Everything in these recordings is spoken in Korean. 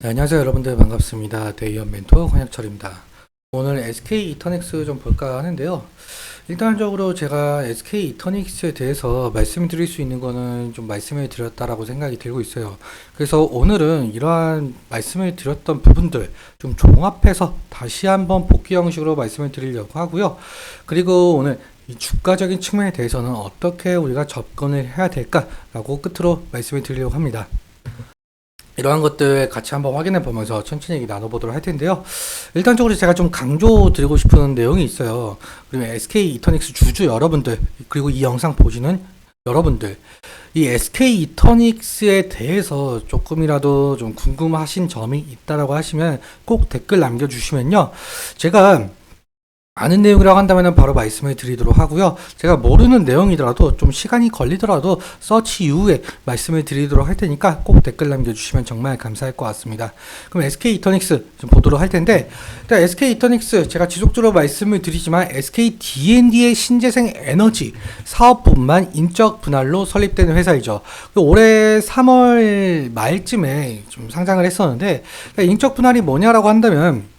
네, 안녕하세요 여러분들 반갑습니다. 데이언 멘토 권혁철입니다. 오늘 SK 이터닉스 좀 볼까 하는데요. 일단적으로 제가 SK 이터닉스에 대해서 말씀드릴 수 있는 거는 좀 말씀을 드렸다라고 생각이 들고 있어요. 그래서 오늘은 이러한 말씀을 드렸던 부분들 좀 종합해서 다시 한번 복귀 형식으로 말씀을 드리려고 하고요. 그리고 오늘 이 주가적인 측면에 대해서는 어떻게 우리가 접근을 해야 될까라고 끝으로 말씀을 드리려고 합니다. 이러한 것들 같이 한번 확인해 보면서 천천히 얘기 나눠보도록 할 텐데요. 일단적으로 제가 좀 강조드리고 싶은 내용이 있어요. 그리고 SK 이터닉스 주주 여러분들, 그리고 이 영상 보시는 여러분들, 이 SK 이터닉스에 대해서 조금이라도 좀 궁금하신 점이 있다라고 하시면 꼭 댓글 남겨주시면요. 제가 아는 내용이라고 한다면 바로 말씀을 드리도록 하고요. 제가 모르는 내용이더라도 좀 시간이 걸리더라도 서치 이후에 말씀을 드리도록 할 테니까 꼭 댓글 남겨주시면 정말 감사할 것 같습니다. 그럼 SK 이터닉스 좀 보도록 할 텐데, 일단 SK 이터닉스 제가 지속적으로 말씀을 드리지만 SK D&D의 신재생 에너지 사업부만 인적 분할로 설립된 회사이죠. 올해 3월 말쯤에 좀 상장을 했었는데, 인적 분할이 뭐냐라고 한다면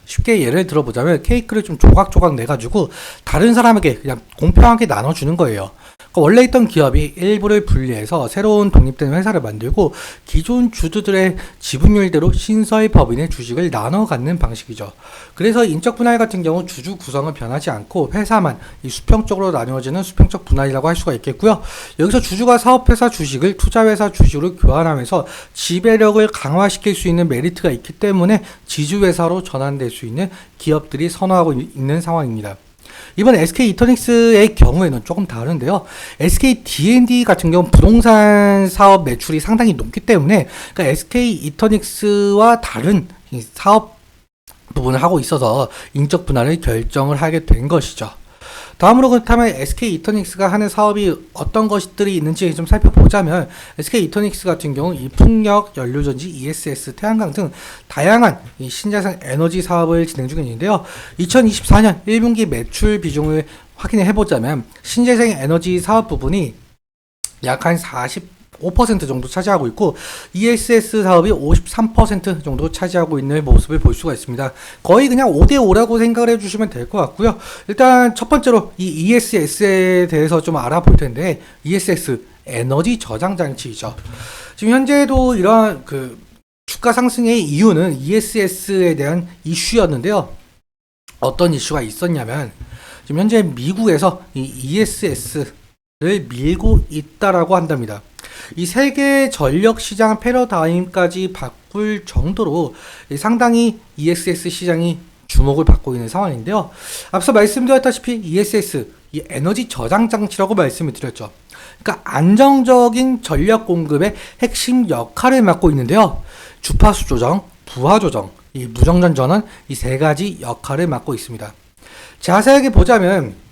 쉽게 예를 들어보자면 케이크를 좀 조각조각 내가지고 다른 사람에게 그냥 공평하게 나눠주는 거예요. 그러니까 원래 있던 기업이 일부를 분리해서 새로운 독립된 회사를 만들고 기존 주주들의 지분율대로 신설 법인의 주식을 나눠 갖는 방식이죠. 그래서 인적 분할 같은 경우 주주 구성은 변하지 않고 회사만 이 수평적으로 나뉘어지는 수평적 분할이라고 할 수가 있겠고요. 여기서 주주가 사업회사 주식을 투자회사 주식으로 교환하면서 지배력을 강화시킬 수 있는 메리트가 있기 때문에 지주회사로 전환될 수 있는 기업들이 선호하고 있는 상황입니다. 이번 SK 이터닉스의 경우에는 조금 다른데요. SK D&D 같은 경우는 부동산 사업 매출이 상당히 높기 때문에 그러니까 SK 이터닉스와 다른 사업 부분을 하고 있어서 인적 분할을 결정을 하게 된 것이죠. 다음으로 그렇다면 SK 이터닉스가 하는 사업이 어떤 것들이 있는지 좀 살펴보자면 SK 이터닉스 같은 경우 이 풍력, 연료전지, ESS, 태양광 등 다양한 이 신재생 에너지 사업을 진행 중에 있는데요. 2024년 1분기 매출 비중을 확인해 보자면 신재생 에너지 사업 부분이 약 한 45% 정도 차지하고 있고 ESS 사업이 53% 정도 차지하고 있는 모습을 볼 수가 있습니다. 거의 그냥 5대5라고 생각을 해주시면 될 것 같고요. 일단 첫 번째로 이 ESS에 대해서 좀 알아볼 텐데 ESS 에너지 저장 장치이죠. 지금 현재도 이러한 그 주가 상승의 이유는 ESS에 대한 이슈였는데요. 어떤 이슈가 있었냐면 지금 현재 미국에서 이 ESS를 밀고 있다라고 한답니다. 이 세계 전력 시장 패러다임까지 바꿀 정도로 상당히 ESS 시장이 주목을 받고 있는 상황인데요. 앞서 말씀드렸다시피 ESS, 이 에너지 저장 장치라고 말씀을 드렸죠. 그러니까 안정적인 전력 공급의 핵심 역할을 맡고 있는데요. 주파수 조정, 부하 조정, 이 무정전 전원 이 세 가지 역할을 맡고 있습니다. 자세하게 보자면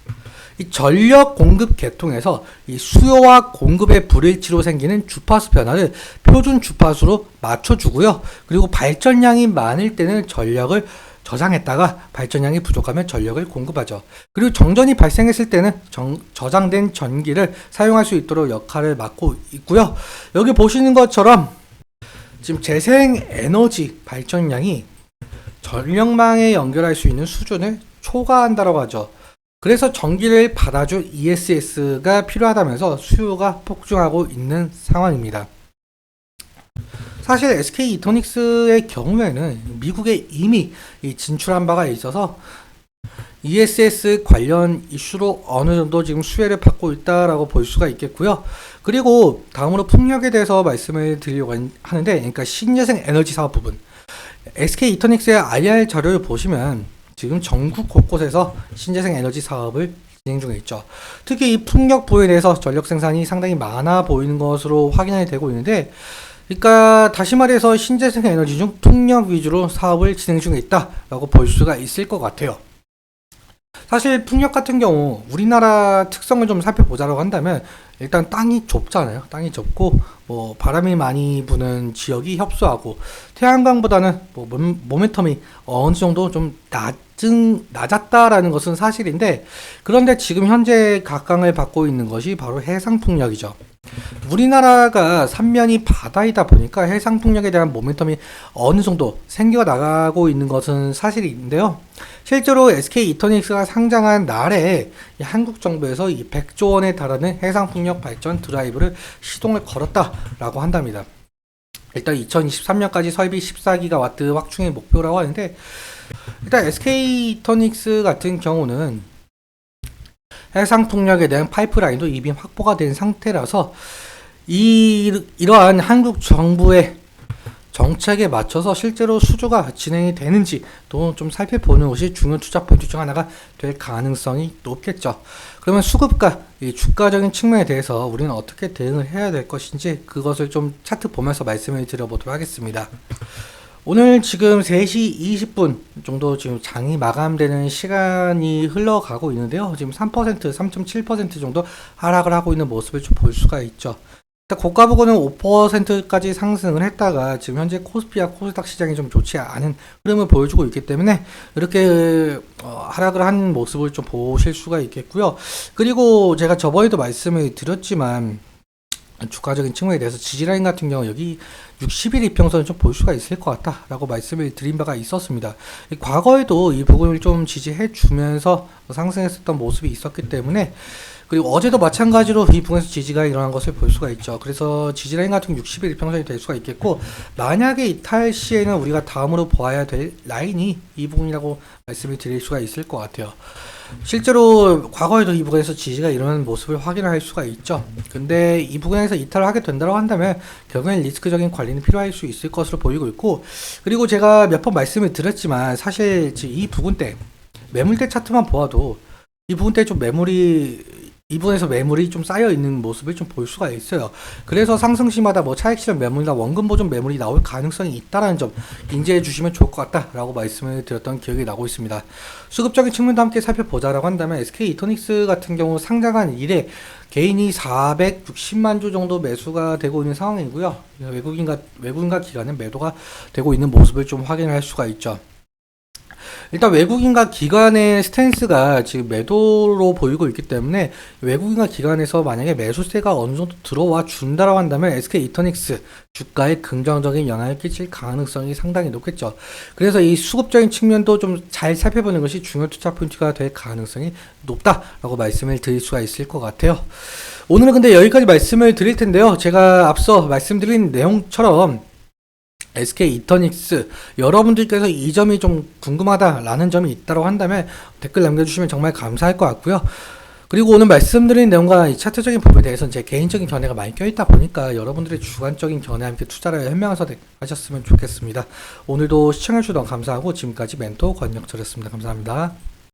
이 전력 공급 계통에서 이 수요와 공급의 불일치로 생기는 주파수 변화를 표준 주파수로 맞춰주고요. 그리고 발전량이 많을 때는 전력을 저장했다가 발전량이 부족하면 전력을 공급하죠. 그리고 정전이 발생했을 때는 저장된 전기를 사용할 수 있도록 역할을 맡고 있고요. 여기 보시는 것처럼 지금 재생 에너지 발전량이 전력망에 연결할 수 있는 수준을 초과한다고 하죠. 그래서 전기를 받아줄 ESS가 필요하다면서 수요가 폭증하고 있는 상황입니다. 사실 SK 이터닉스의 경우에는 미국에 이미 진출한 바가 있어서 ESS 관련 이슈로 어느 정도 지금 수혜를 받고 있다라고 볼 수가 있겠고요. 그리고 다음으로 풍력에 대해서 말씀을 드리려고 하는데, 그러니까 신재생 에너지 사업 부분. SK 이터닉스의 IR 자료를 보시면 지금 전국 곳곳에서 신재생 에너지 사업을 진행 중에 있죠. 특히 이 풍력 부에 대해서 전력 생산이 상당히 많아 보이는 것으로 확인이 되고 있는데, 그러니까 다시 말해서 신재생 에너지 중 풍력 위주로 사업을 진행 중에 있다라고 볼 수가 있을 것 같아요. 사실 풍력 같은 경우 우리나라 특성을 좀 살펴보자고 한다면 일단 땅이 좁잖아요. 땅이 좁고 뭐 바람이 많이 부는 지역이 협소하고 태양광보다는 뭐 모멘텀이 어느 정도 좀 낮았다라는 것은 사실인데, 그런데 지금 현재 각광을 받고 있는 것이 바로 해상 풍력이죠. 우리나라가 삼면이 바다이다 보니까 해상 풍력에 대한 모멘텀이 어느 정도 생겨 나가고 있는 것은 사실인데요. 실제로 SK 이터닉스가 상장한 날에 이 한국 정부에서 이 100조 원에 달하는 해상 풍력 발전 드라이브를 시동을 걸었다라고 한답니다. 일단 2023년까지 설비 14기가와트 확충의 목표라고 하는데, 일단 SK 이터닉스 같은 경우는 해상 풍력에 대한 파이프라인도 이미 확보가 된 상태라서 이러한 한국 정부의 정책에 맞춰서 실제로 수주가 진행이 되는지도 좀 살펴보는 것이 중요 투자 포인트 중 하나가 될 가능성이 높겠죠. 그러면 수급과 이 주가적인 측면에 대해서 우리는 어떻게 대응을 해야 될 것인지 그것을 좀 차트 보면서 말씀을 드려보도록 하겠습니다. 오늘 지금 3시 20분 정도 지금 장이 마감되는 시간이 흘러가고 있는데요. 지금 3%, 3.7% 정도 하락을 하고 있는 모습을 좀 볼 수가 있죠. 일단 고가 부근은 5%까지 상승을 했다가 지금 현재 코스피와 코스닥 시장이 좀 좋지 않은 흐름을 보여주고 있기 때문에 이렇게 하락을 한 모습을 좀 보실 수가 있겠고요. 그리고 제가 저번에도 말씀을 드렸지만 주가적인 측면에 대해서 지지라인 같은 경우 여기 60일 이평선을 좀 볼 수가 있을 것 같다라고 말씀을 드린 바가 있었습니다. 과거에도 이 부분을 좀 지지해 주면서 상승했었던 모습이 있었기 때문에, 그리고 어제도 마찬가지로 이 부분에서 지지가 일어난 것을 볼 수가 있죠. 그래서 지지라인 같은 60일 이평선이 될 수가 있겠고, 만약에 이탈 시에는 우리가 다음으로 보아야 될 라인이 이 부분이라고 말씀을 드릴 수가 있을 것 같아요. 실제로 과거에도 이 부분에서 지지가 일어나는 모습을 확인할 수가 있죠. 근데 이 부분에서 이탈을 하게 된다고 한다면 결국엔 리스크적인 관리는 필요할 수 있을 것으로 보이고 있고, 그리고 제가 몇 번 말씀을 드렸지만 사실 이 부분대 매물대 차트만 보아도 이 부분대 좀 이 부분에서 매물이 좀 쌓여 있는 모습을 좀 볼 수가 있어요. 그래서 상승시마다 뭐 차익 실현 매물이나 원금 보존 매물이 나올 가능성이 있다는 점 인지해 주시면 좋을 것 같다라고 말씀을 드렸던 기억이 나고 있습니다. 수급적인 측면도 함께 살펴보자라고 한다면 SK 이터닉스 같은 경우 상장한 이래 개인이 460만 주 정도 매수가 되고 있는 상황이고요. 외국인과 기관은 매도가 되고 있는 모습을 좀 확인할 수가 있죠. 일단 외국인과 기관의 스탠스가 지금 매도로 보이고 있기 때문에 외국인과 기관에서 만약에 매수세가 어느 정도 들어와 준다라고 한다면 SK 이터닉스 주가에 긍정적인 영향을 끼칠 가능성이 상당히 높겠죠. 그래서 이 수급적인 측면도 좀 잘 살펴보는 것이 중요 투자 포인트가 될 가능성이 높다라고 말씀을 드릴 수가 있을 것 같아요. 오늘은 근데 여기까지 말씀을 드릴 텐데요. 제가 앞서 말씀드린 내용처럼 SK 이터닉스 여러분들께서 이 점이 좀 궁금하다라는 점이 있다고 한다면 댓글 남겨주시면 정말 감사할 것 같고요. 그리고 오늘 말씀드린 내용과 이 차트적인 부분에 대해서는 제 개인적인 견해가 많이 껴있다 보니까 여러분들의 주관적인 견해와 함께 투자를 현명해서 하셨으면 좋겠습니다. 오늘도 시청해주셔서 감사하고 지금까지 멘토 권혁철이었습니다. 감사합니다.